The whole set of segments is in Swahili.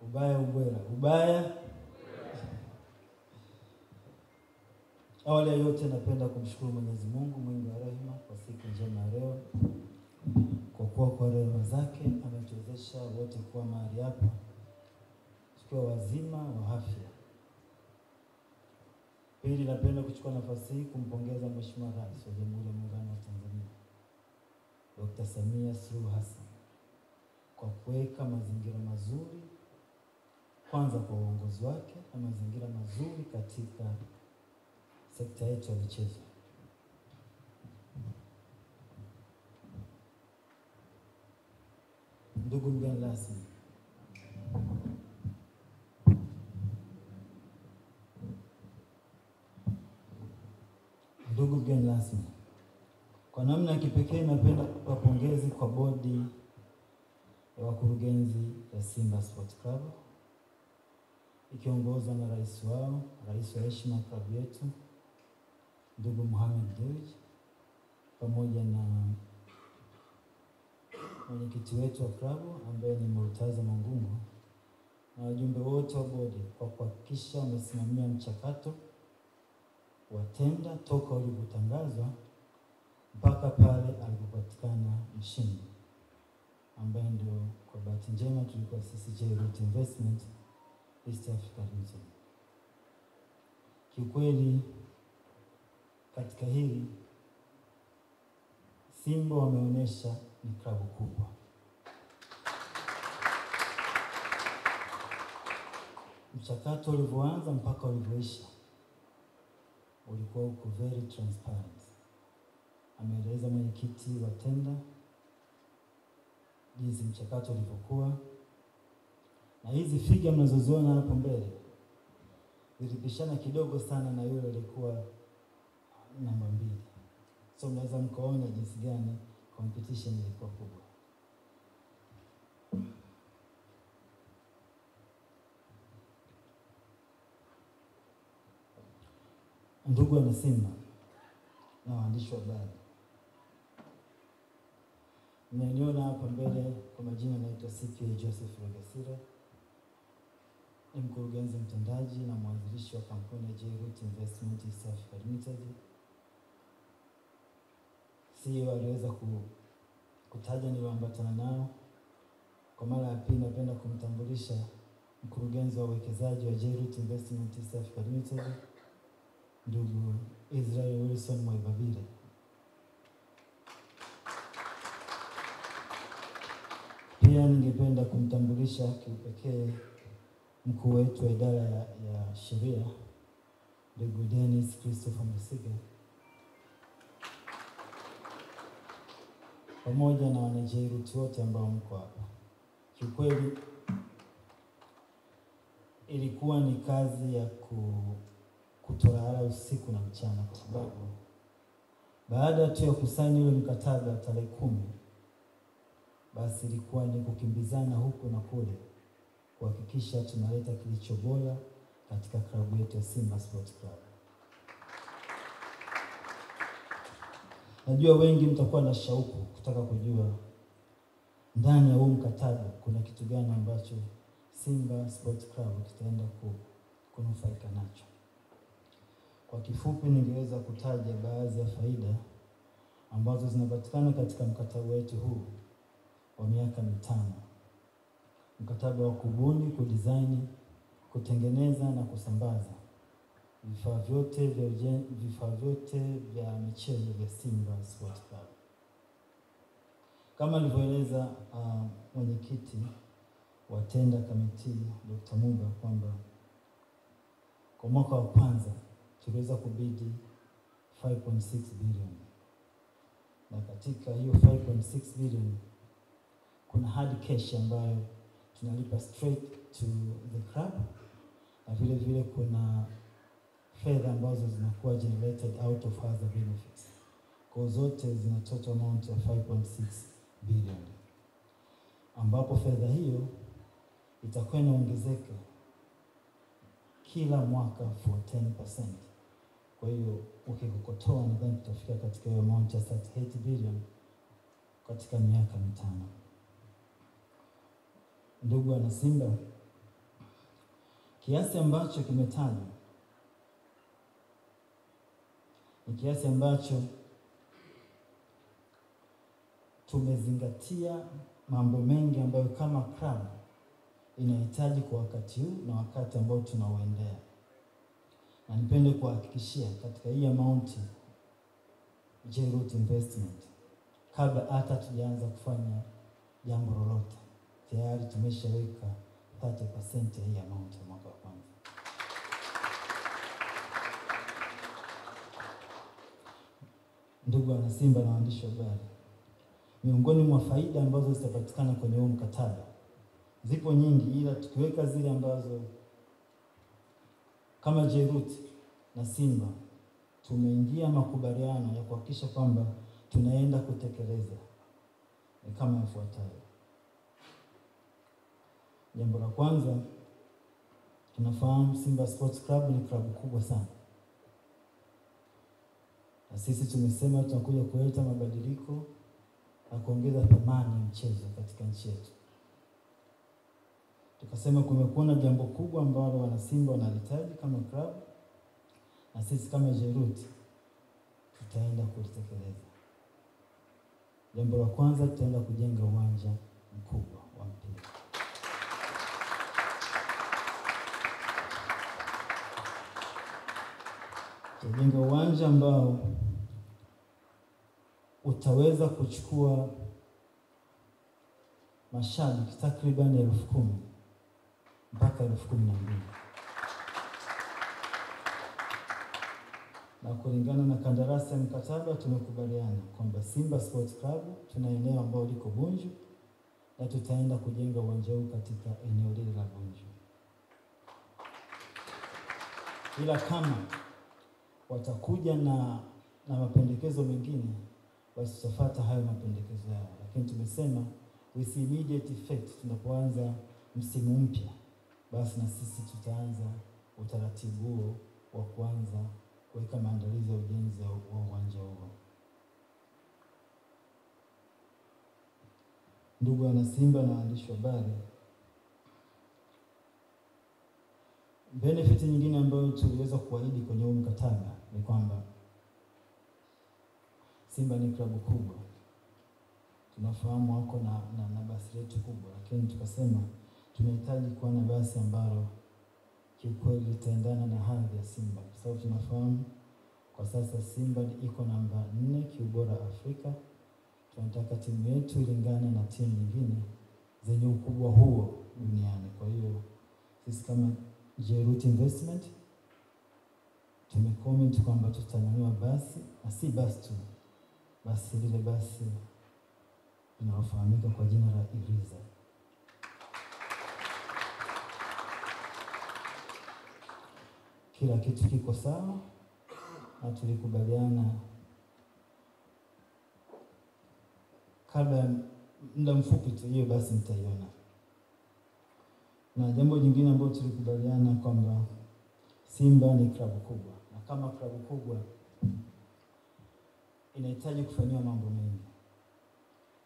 Ubaya ubwela, ubaya. Awali ya yote napenda kumshukuru Mwenyezi Mungu mwingi wa rehema kwa siku njema ya leo. Kwa kuwa kwa rehema zake ametuwezesha wote kuwa mahali hapa tukiwa wazima wa afya. Pili, napenda kuchukua nafasi hii kumpongeza Mheshimiwa Rais wa Jamhuri ya Muungano wa Tanzania Dr. Samia Suluhu Hassan kwa kuweka mazingira mazuri kwanza kwa uongozi wake na mazingira mazuri katika sekta yetu ya michezo. Ndugu mgeni rasmi, kwa namna ya kipekee napenda kutoa pongezi kwa bodi ya wakurugenzi ya Simba Sports Club ikiongozwa na rais wao, rais wa heshima klabu yetu ndugu Mohamed Dewji, pamoja na mwenyekiti wetu wa klabu ambaye ni Murtaza Mangungu na wajumbe wote wa bodi kwa kuhakikisha wamesimamia mchakato wa tenda toka ulipotangazwa mpaka pale alipopatikana mshindi ambaye ndio kwa bahati njema tulikuwa sisi J-Root Investment East Africa Region. Kiukweli katika hili Simba wameonyesha ni klabu kubwa. Mchakato ulivyoanza mpaka ulivyoisha ulikuwa uko very transparent. Ameeleza mwenyekiti wa tenda jinsi mchakato ulivyokuwa, na hizi figa mnazoziona hapo mbele zilipishana kidogo sana na yule alikuwa namba 2. So mnaweza mkaona jinsi gani competition ilikuwa kubwa. Ndugu wa Simba na waandishi wa habari, mmeniona hapa mbele kwa majina, naitwa CPA Joseph Legasira, ni mkurugenzi mtendaji na mwanzilishi wa kampuni ya J-Root Investment East Africa Limited. CEO aliweza kutaja niliyoambatana nao. Kwa mara ya pili napenda kumtambulisha mkurugenzi wa uwekezaji wa J-Root Investment East Africa Limited, ndugu Israel Wilson Mwaibabile. Pia ningependa kumtambulisha kipekee mkuu wetu wa idara ya sheria, ndugu Dennis Christopher Musiga, pamoja na wana J-Root wote ambao mko hapa. Kiukweli ilikuwa ni kazi ya kutolala usiku na mchana, kwa sababu baada tu ya kusaini ile mkataba tarehe 10, basi ilikuwa ni kukimbizana huku na kule kuhakikisha tunaleta kilicho bora katika klabu yetu ya Simba Sports Club. Najua wengi mtakuwa na shauku kutaka kujua ndani ya huu mkataba kuna kitu gani ambacho Simba Sports Club kitaenda kunufaika nacho. Kwa kifupi, ningeweza kutaja baadhi ya faida ambazo zinapatikana katika mkataba wetu huu wa miaka 5. Mkataba wa kubuni, kudesign, kutengeneza na kusambaza vifaa vyote vya michezo vya Simba Sports Club. Kama alivyoeleza mwenyekiti wa tender committee Dr. Muga kwamba kwa mwaka wa kwanza tuliweza kubidi 5.6 billion. Na katika hiyo 5.6 billion kuna hard cash ambayo tunalipa straight to the club, na vile vile kuna fedha ambazo zinakuwa generated out of other benefits. Kwa zote zina total amount ya 5.6 billion. Ambapo fedha hiyo itakuwa inaongezeka kila mwaka for 10%. Kwa hiyo ukikokotoa nadhani tutafika katika hiyo amount ya 38 billion katika miaka 5. Ndugu wana Simba, Kiasi ambacho kimetajwa ni kiasi ambacho tumezingatia mambo mengi ambayo kama club inahitaji kwa wakati huu na wakati ambao tunauendea. Na nipende kuhakikishia katika hii amount J-Root Investment, kabla hata tujaanza kufanya jambo lolote, tayari tumeshaweka 30% ya hii amount ya mwaka wa kwanza. Ndugu wana Simba na waandishi wa habari, miongoni mwa faida ambazo zitapatikana kwenye huu mkataba zipo nyingi, ila tukiweka zile ambazo kama J-Root na Simba tumeingia makubaliano ya kuhakikisha kwamba tunaenda kutekeleza ni kama ifuatayo. Jambo la kwanza, tunafahamu Simba Sports Club ni klabu kubwa sana, na sisi tumesema tunakuja kuleta mabadiliko na kuongeza thamani ya mchezo katika nchi yetu. Tukasema kumekuwa na jambo kubwa ambalo wana Simba wanahitaji kama club, na sisi kama J-Root tutaenda kulitekeleza. Jambo la kwanza, tutaenda kujenga uwanja mkubwa wa mpira. Tutajenga uwanja ambao utaweza kuchukua mashabiki takriban 10,000 mpaka 12,000. Na kulingana na kandarasi ya mkataba tumekubaliana kwamba Simba Sports Club tuna eneo ambalo liko Bunju na tutaenda kujenga uwanja huu katika eneo lile la Bunju. Ila kama watakuja na mapendekezo mengine, basi tutafuata hayo mapendekezo yao. Lakini tumesema with immediate effect, tunapoanza msimu mpya, basi na sisi tutaanza utaratibu huo wa kuanza kuweka maandalizi ya ujenzi wa uwanja huo. Ndugu wana Simba na waandishi wa habari, benefit nyingine ambayo tuliweza kuahidi kwenye huu mkataba ni kwamba Simba ni klabu kubwa, tunafahamu wako na basi letu kubwa, lakini tukasema tunahitaji kuwa na basi ambalo kiukweli litaendana na hadhi ya Simba, kwa sababu tunafahamu kwa sasa Simba iko namba 4 kiubora Afrika. Tunataka timu yetu ilingane na timu nyingine zenye ukubwa huo duniani. Kwa hiyo sisi kama J-Root Investment tumecomment kwamba tutanunua basi, na si basi tu, basi lile basi linalofahamika kwa jina la Iriza. Kila kitu kiko sawa na tulikubaliana kabla muda mfupi tu hiyo basi mtaiona. Na jambo jingine ambalo tulikubaliana kwamba Simba ni klabu kubwa, na kama klabu kubwa inahitaji kufanywa mambo mengi.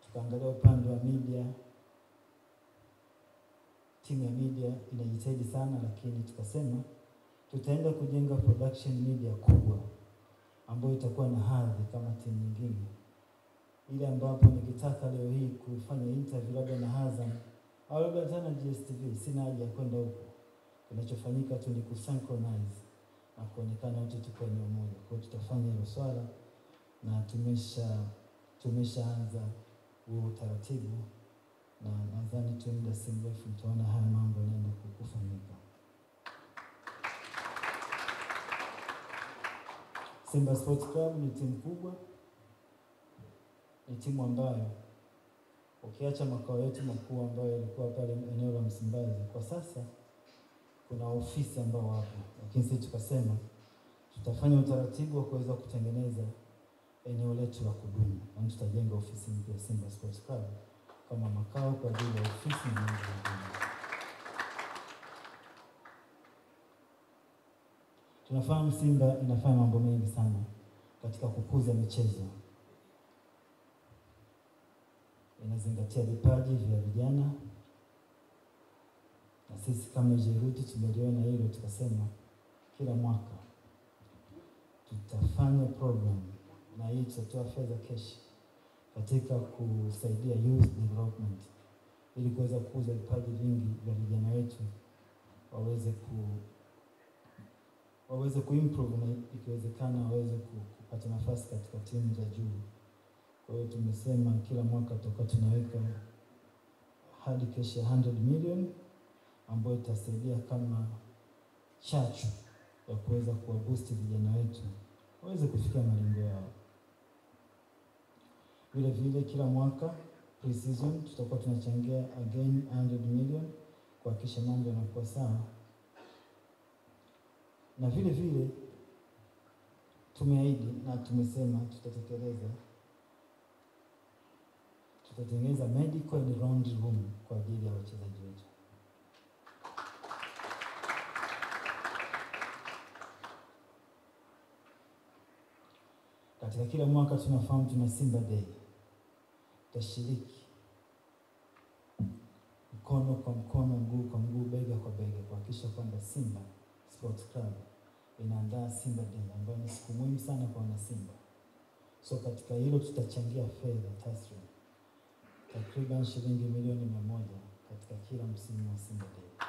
Tukaangalia upande wa media, timu ya media inajitahidi sana, lakini tukasema tutaenda kujenga production media kubwa ambayo itakuwa na hadhi kama timu nyingine, ile ambapo nikitaka leo hii kufanya interview labda na Azam au labda tena GSTV, sina haja ya kwenda huko. Kinachofanyika tu ni kusynchronize na kuonekana wote tuko eneo moja. Kwa hiyo tutafanya hilo swala na tumeshaanza huo utaratibu, na nadhani tu muda si mrefu mtaona haya mambo yanaenda kufanyika. Simba Sports Club ni timu kubwa, ni timu ambayo ukiacha makao yetu makuu ambayo yalikuwa pale eneo la Msimbazi, kwa sasa kuna ofisi ambao wapo, lakini sisi tukasema tutafanya utaratibu wa kuweza kutengeneza eneo letu la kudumu, na tutajenga ofisi mpya ya Simba Sports Club kama makao kwa ajili ya ofisi nyingine. Tunafahamu Simba inafanya mambo mengi sana katika kukuza michezo. Inazingatia vipaji vya vijana, na sisi kama Jeruti tumeliona hilo, tukasema kila mwaka tutafanya program na hii tutatoa fedha cash katika kusaidia youth development ili kuweza kukuza vipaji vingi vya vijana wetu waweze kuimprove na ikiwezekana waweze kupata nafasi katika timu za juu. Kwa hiyo tumesema kila mwaka tutakuwa tunaweka hadi cash ya 100 million ambayo itasaidia kama chachu ya kuweza kuwaboost vijana wetu waweze kufikia malengo yao. Vile vile kila mwaka pre-season tutakuwa tunachangia again 100 million kuhakikisha mambo yanakuwa sawa. Na vile vile tumeahidi na tumesema tutatekeleza, tutatengeneza medical and laundry room kwa ajili ya wachezaji wetu. Katika kila mwaka tunafahamu tuna Simba Day. Tutashiriki mkono kwa mkono, mguu kwa mguu, bega kwa bega kuhakikisha kwamba Simba Sports Club inaandaa Simba Day ambayo ni siku muhimu sana kwa wana Simba. So katika hilo tutachangia fedha taslimu takriban shilingi milioni 100 katika kila msimu wa Simba Day.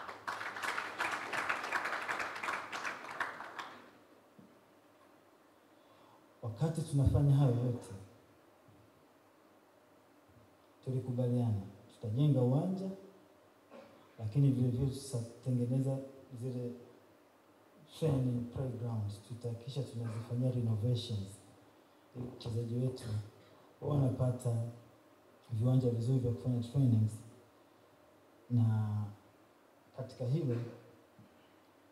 Wakati tunafanya hayo yote, tulikubaliana tutajenga uwanja, lakini vile vile tutatengeneza zile training playgrounds, tutahakikisha tunazifanyia renovations. Wachezaji wetu wanapata viwanja vizuri vya kufanya trainings, na katika hilo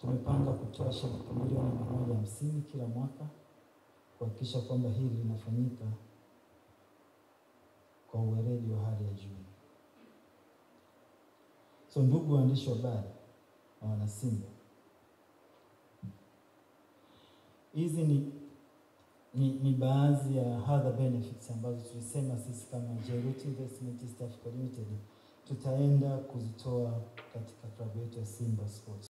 tumepanga kutoa shilingi milioni 150 kila mwaka kuhakikisha kwamba hili linafanyika kwa uweledi wa hali ya juu. So ndugu waandishi wa habari na wana Simba, hizi ni baadhi ya other benefits ambazo tulisema sisi kama Jeruti Investment East Africa Limited tutaenda kuzitoa katika klabu yetu ya Simba Sports.